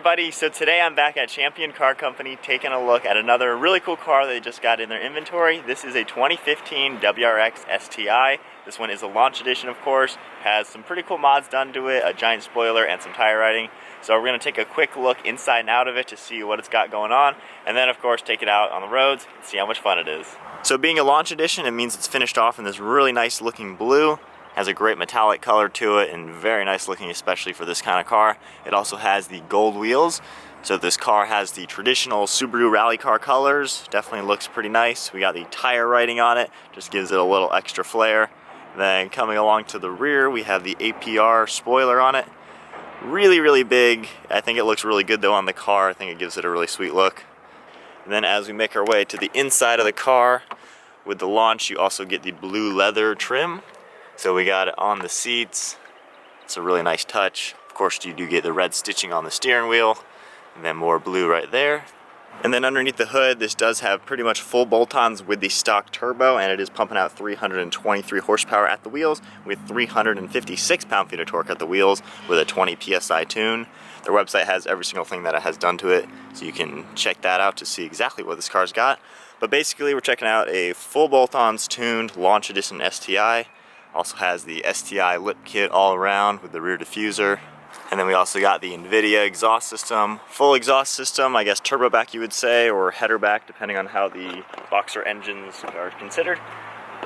everybody, so today I'm back at Champion Car Company taking a look at another really cool car they just got in their inventory. This is a 2015 WRX STI. This one is a launch edition, of course, has some pretty cool mods done to it, a giant spoiler and some tire riding. So we're going to take a quick look inside and out of it to see what it's got going on, and then of course take it out on the roads and see how much fun it is. So being a launch edition, it means it's finished off in this really nice looking blue. Has a great metallic color to it and very nice looking, especially for this kind of car. It also has the gold wheels. So this car has the traditional Subaru rally car colors. Definitely looks pretty nice. We got the tire writing on it, just gives it a little extra flair. Then coming along to the rear, we have the APR spoiler on it. Really big. I think it looks really good though on the car. I think it gives it a really sweet look. And then as we make our way to the inside of the car, with the launch you also get the blue leather trim. So we got it on the seats. It's a really nice touch. Of course you do get the red stitching on the steering wheel, and then more blue right there. And then underneath the hood, this does have pretty much full bolt-ons with the stock turbo, and it is pumping out 323 horsepower at the wheels with 356 pound-feet of torque at the wheels with a 20 PSI tune. Their website has every single thing that it has done to it, so you can check that out to see exactly what this car's got. But basically we're checking out a full bolt-ons tuned launch edition STI. Also has the STI lip kit all around with the rear diffuser. And then we also got the Invidia exhaust system, full exhaust system, I guess turbo back you would say, or header back depending on how the boxer engines are considered.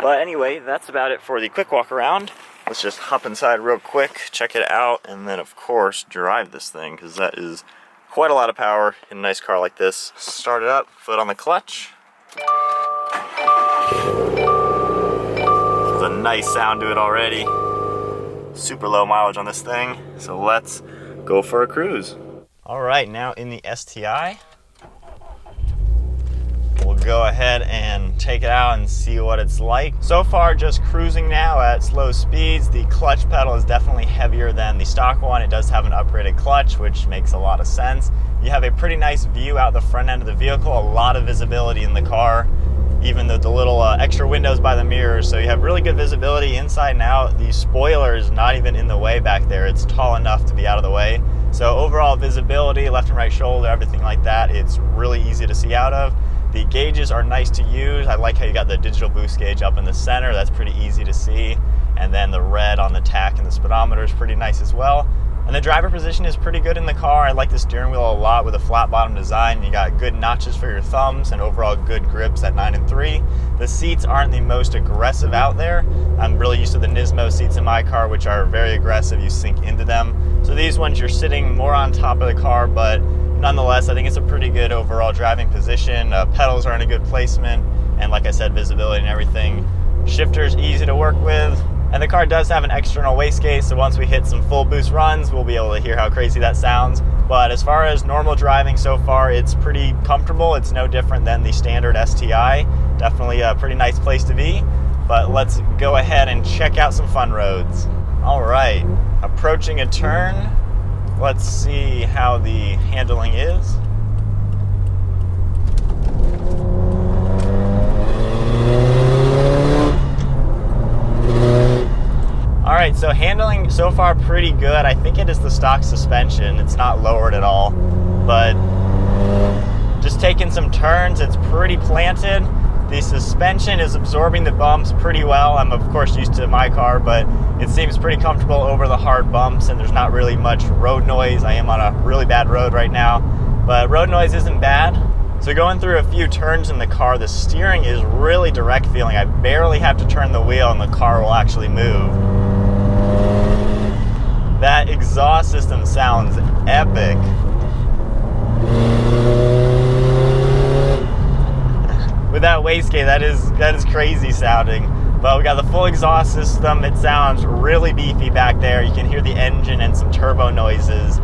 But anyway, that's about it for the quick walk around. Let's just hop inside real quick, check it out, and then of course drive this thing, because that is quite a lot of power in a nice car like this. Start it up, foot on the clutch. A nice sound to it already. Super low mileage on this thing, so let's go for a cruise. Alright, now in the STI, we'll go ahead and take it out and see what it's like. So far just cruising now at slow speeds. The clutch pedal is definitely heavier than the stock one. It does have an upgraded clutch, which makes a lot of sense. You have a pretty nice view out the front end of the vehicle, a lot of visibility in the car. Even the little extra windows by the mirrors, so you have really good visibility inside and out. The spoiler is not even in the way back there. It's tall enough to be out of the way. So overall visibility, left and right shoulder, everything like that, it's really easy to see out of. The gauges are nice to use. I like how you got the digital boost gauge up in the center. That's pretty easy to see. And then the red on the tach and the speedometer is pretty nice as well. And the driver position is pretty good in the car. I like the steering wheel a lot with a flat bottom design. You got good notches for your thumbs and overall good grips at 9 and 3. The seats aren't the most aggressive out there. I'm really used to the Nismo seats in my car, which are very aggressive. You sink into them. So these ones you're sitting more on top of the car, but nonetheless, I think it's a pretty good overall driving position. Pedals are in a good placement, and like I said, visibility and everything. Shifter's easy to work with. And the car does have an external wastegate, so once we hit some full boost runs, we'll be able to hear how crazy that sounds. But as far as normal driving so far, it's pretty comfortable. It's no different than the standard STI. Definitely a pretty nice place to be. But let's go ahead and check out some fun roads. All right, approaching a turn. Let's see how the handling is. Alright, so handling so far pretty good. I think it is the stock suspension. It's not lowered at all. But just taking some turns, it's pretty planted. The suspension is absorbing the bumps pretty well. I'm of course used to my car, but it seems pretty comfortable over the hard bumps, and there's not really much road noise. I am on a really bad road right now, but road noise isn't bad. So going through a few turns in the car, the steering is really direct feeling. I barely have to turn the wheel and the car will actually move. That exhaust system sounds epic. With that wastegate, that is crazy sounding. But we got the full exhaust system. It sounds really beefy back there. You can hear the engine and some turbo noises.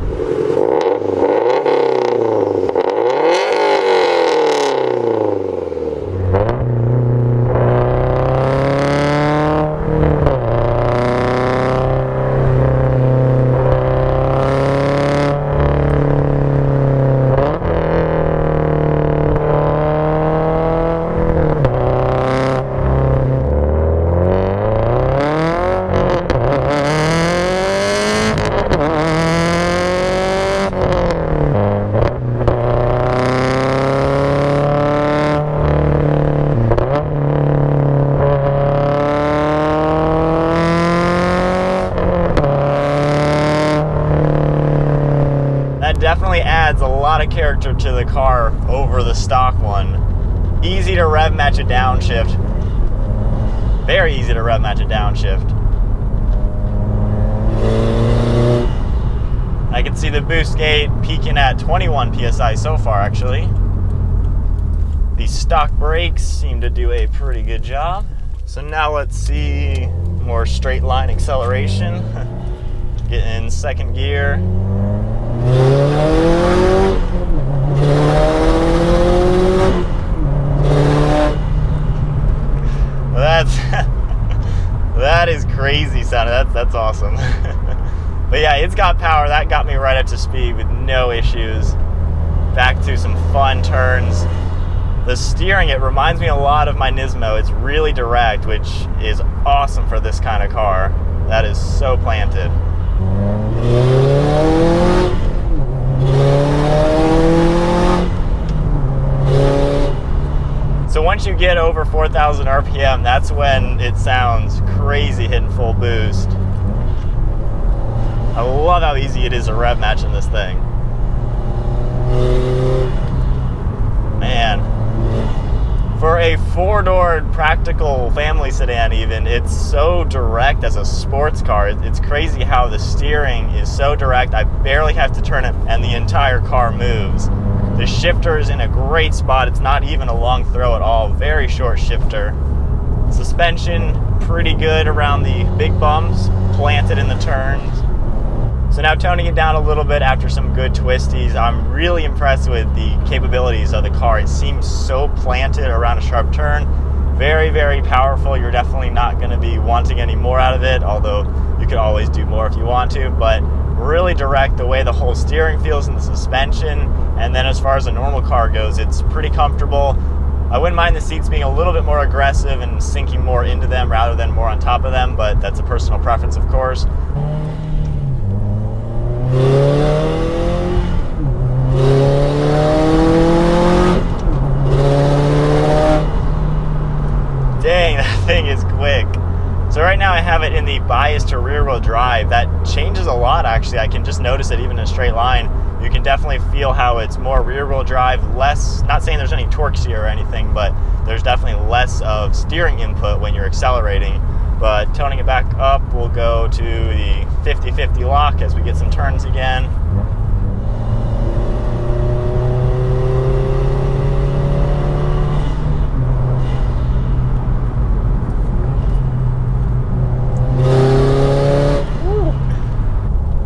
lot of character to the car over the stock one. Easy to rev match a downshift. Very easy to rev match a downshift. I can see the boost gate peaking at 21 PSI so far, actually. The stock brakes seem to do a pretty good job. So now let's see more straight line acceleration. Get in second gear. That is crazy sounding. That's awesome. But yeah, it's got power. That got me right up to speed with no issues. Back to some fun turns. The steering, it reminds me a lot of my Nismo. It's really direct, which is awesome for this kind of car. That is so planted. So once you get over 4,000 RPM, that's when it sounds crazy hitting full boost. I love how easy it is to rev match in this thing. Man. For a four-door practical family sedan even, it's so direct as a sports car. It's crazy how the steering is so direct. I barely have to turn it and the entire car moves. The shifter is in a great spot. It's not even a long throw at all. Very short shifter. Suspension, pretty good around the big bumps, planted in the turns. So now toning it down a little bit after some good twisties, I'm really impressed with the capabilities of the car. It seems so planted around a sharp turn. Very, very powerful. You're definitely not going to be wanting any more out of it, although you could always do more if you want to, but really direct the way the whole steering feels in the suspension. And then as far as a normal car goes, it's pretty comfortable. I wouldn't mind the seats being a little bit more aggressive and sinking more into them rather than more on top of them, but that's a personal preference, of course. Dang, that thing is quick. So right now I have it in the bias to rear wheel drive. That changes a lot, actually. I can just notice it even in a straight line. You can definitely feel how it's more rear wheel drive, less, not saying there's any torque here or anything, but there's definitely less of steering input when you're accelerating. But toning it back up, we'll go to the 50-50 lock as we get some turns again.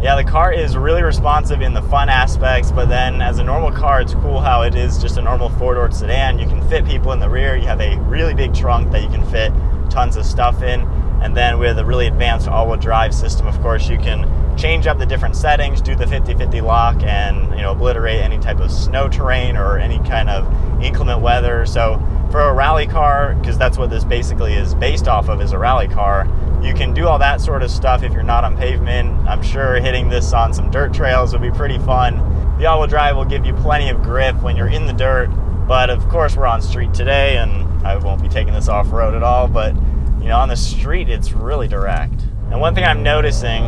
Yeah, the car is really responsive in the fun aspects, but then as a normal car, it's cool how it is just a normal four-door sedan. You can fit people in the rear. You have a really big trunk that you can fit tons of stuff in. And then with a really advanced all-wheel drive system, of course, you can change up the different settings, do the 50-50 lock, and obliterate any type of snow terrain or any kind of inclement weather. So for a rally car, because that's what this basically is based off of, is a rally car, you can do all that sort of stuff if you're not on pavement. I'm sure hitting this on some dirt trails would be pretty fun. The all-wheel drive will give you plenty of grip when you're in the dirt, but of course we're on street today, and I won't be taking this off-road at all, but on the street, it's really direct. And one thing I'm noticing,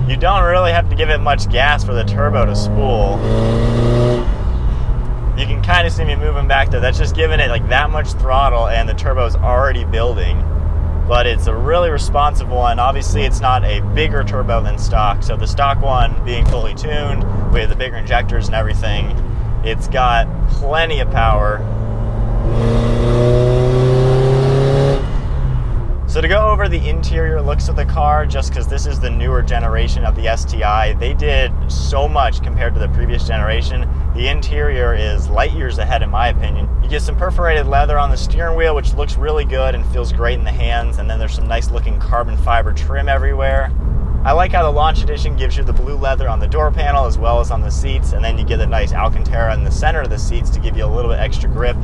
you don't really have to give it much gas for the turbo to spool. You can kind of see me moving back there. That's just giving it like that much throttle and the turbo's already building. But it's a really responsive one. Obviously, it's not a bigger turbo than stock. So the stock one being fully tuned with the bigger injectors and everything, it's got plenty of power. So to go over the interior looks of the car, just because this is the newer generation of the STI, they did so much compared to the previous generation. The interior is light years ahead in my opinion. You get some perforated leather on the steering wheel, which looks really good and feels great in the hands, and then there's some nice looking carbon fiber trim everywhere. I like how the Launch Edition gives you the blue leather on the door panel as well as on the seats, and then you get a nice Alcantara in the center of the seats to give you a little bit extra grip.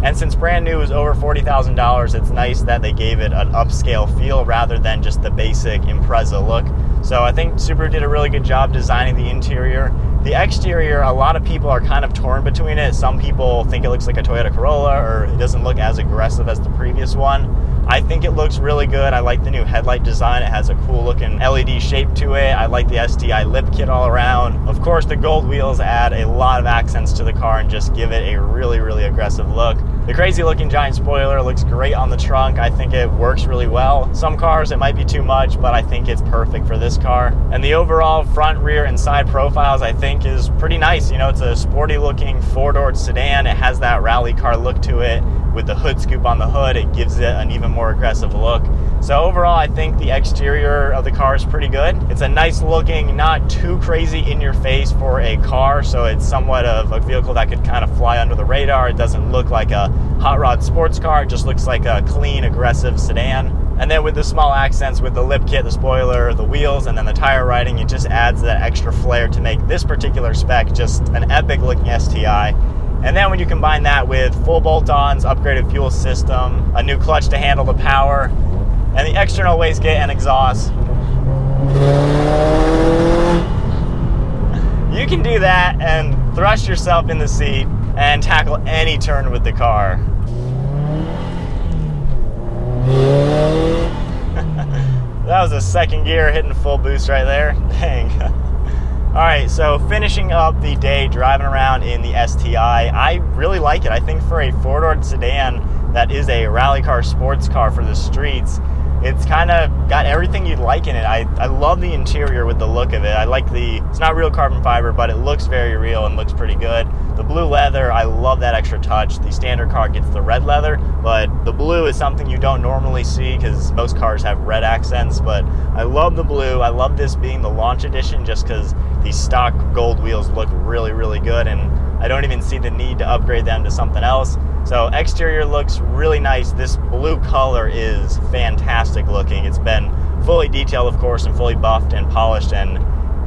And since brand new is over $40,000, it's nice that they gave it an upscale feel rather than just the basic Impreza look. So I think Subaru did a really good job designing the interior. The exterior, a lot of people are kind of torn between it. Some people think it looks like a Toyota Corolla, or it doesn't look as aggressive as the previous one. I think it looks really good. I like the new headlight design. It has a cool looking LED shape to it. I like the STI lip kit all around. Of course, the gold wheels add a lot of accents to the car and just give it a really, really aggressive look. The crazy looking giant spoiler looks great on the trunk. I think it works really well. Some cars it might be too much, but I think it's perfect for this car. And the overall front, rear, and side profiles I think is pretty nice. You know, it's a sporty looking four-door sedan. It has that rally car look to it. With the hood scoop on the hood, it gives it an even more aggressive look. So overall, I think the exterior of the car is pretty good. It's a nice looking, not too crazy in your face for a car, so it's somewhat of a vehicle that could kind of fly under the radar. It doesn't look like a hot rod sports car, it just looks like a clean, aggressive sedan. And then with the small accents with the lip kit, the spoiler, the wheels, and then the tire riding, it just adds that extra flair to make this particular spec just an epic looking STI. And then when you combine that with full bolt-ons, upgraded fuel system, a new clutch to handle the power, and the external wastegate and exhaust, you can do that and thrust yourself in the seat and tackle any turn with the car. That was a second gear hitting full boost right there. Dang. Alright, so finishing up the day driving around in the STI, I really like it. I think for a four-door sedan that is a rally car, sports car for the streets, it's kind of got everything you'd like in it. I love the interior with the look of it. I like it's not real carbon fiber, but it looks very real and looks pretty good. The blue leather, I love that extra touch. The standard car gets the red leather, but the blue is something you don't normally see because most cars have red accents, but I love the blue. I love this being the launch edition just because these stock gold wheels look really, really good, and I don't even see the need to upgrade them to something else. So exterior looks really nice. This blue color is fantastic looking. It's been fully detailed, of course, and fully buffed and polished, and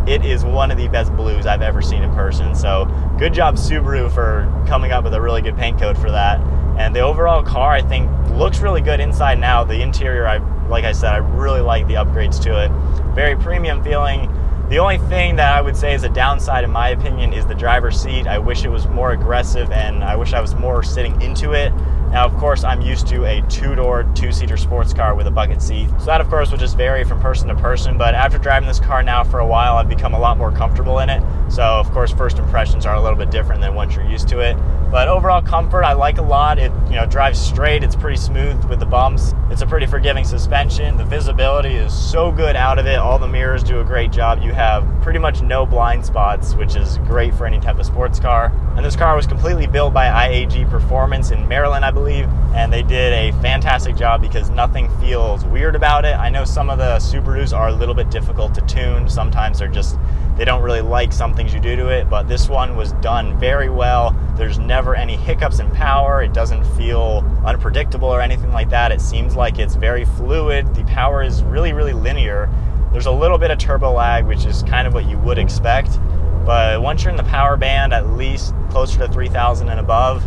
it is one of the best blues I've ever seen in person. So good job Subaru for coming up with a really good paint code for that. And the overall car, I think, looks really good inside and out. The interior, like I said, I really like the upgrades to it. Very premium feeling. The only thing that I would say is a downside, in my opinion, is the driver's seat. I wish it was more aggressive, and I wish I was more sitting into it. Now, of course, I'm used to a two-door, two-seater sports car with a bucket seat. So that, of course, will just vary from person to person. But after driving this car now for a while, I've become a lot more comfortable in it. So, of course, first impressions are a little bit different than once you're used to it. But overall comfort, I like a lot. It, drives straight. It's pretty smooth with the bumps. It's a pretty forgiving suspension. The visibility is so good out of it. All the mirrors do a great job. You have pretty much no blind spots, which is great for any type of sports car. And this car was completely built by IAG Performance in Maryland, I believe, and they did a fantastic job because nothing feels weird about it. I know some of the Subarus are a little bit difficult to tune. Sometimes they don't really like some things you do to it, but this one was done very well. There's never any hiccups in power. It doesn't feel unpredictable or anything like that. It seems like it's very fluid. The power is really, really linear. There's a little bit of turbo lag, which is kind of what you would expect, but once you're in the power band, at least closer to 3,000 and above.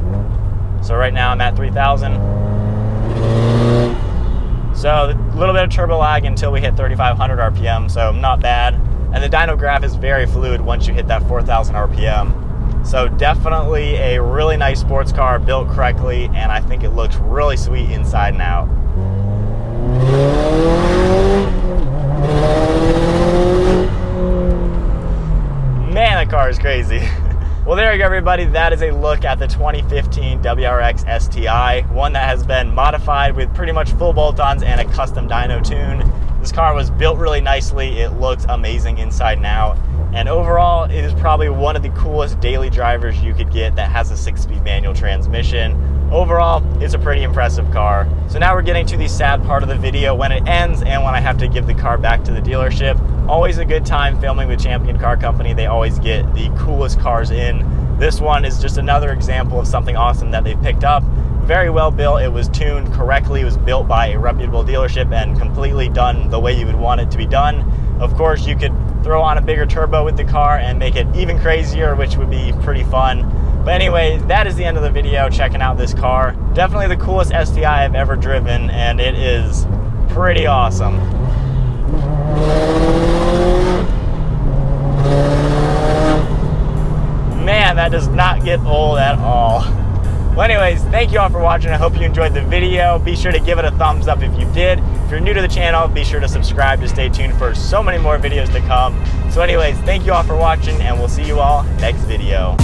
So right now I'm at 3,000. So a little bit of turbo lag until we hit 3,500 RPM, so not bad. And the dyno graph is very fluid once you hit that 4,000 RPM. So definitely a really nice sports car built correctly, and I think it looks really sweet inside and out. Man, that car is crazy. Well, there you go, everybody. That is a look at the 2015 WRX STI, one that has been modified with pretty much full bolt-ons and a custom dyno tune. This car was built really nicely. It looks amazing inside and out. And overall, it is probably one of the coolest daily drivers you could get that has a 6-speed manual transmission. Overall, it's a pretty impressive car. So now we're getting to the sad part of the video when it ends and when I have to give the car back to the dealership. Always a good time filming with Champion Car Company. They always get the coolest cars in. This one is just another example of something awesome that they've picked up. Very well built. It was tuned correctly. It was built by a reputable dealership and completely done the way you would want it to be done. Of course, you could throw on a bigger turbo with the car and make it even crazier, which would be pretty fun. But anyway, that is the end of the video checking out this car. Definitely the coolest STI I've ever driven, and it is pretty awesome. Man, that does not get old at all. Well, anyways, thank you all for watching. I hope you enjoyed the video. Be sure to give it a thumbs up if you did. If you're new to the channel, be sure to subscribe to stay tuned for so many more videos to come. So anyways, thank you all for watching, and we'll see you all next video.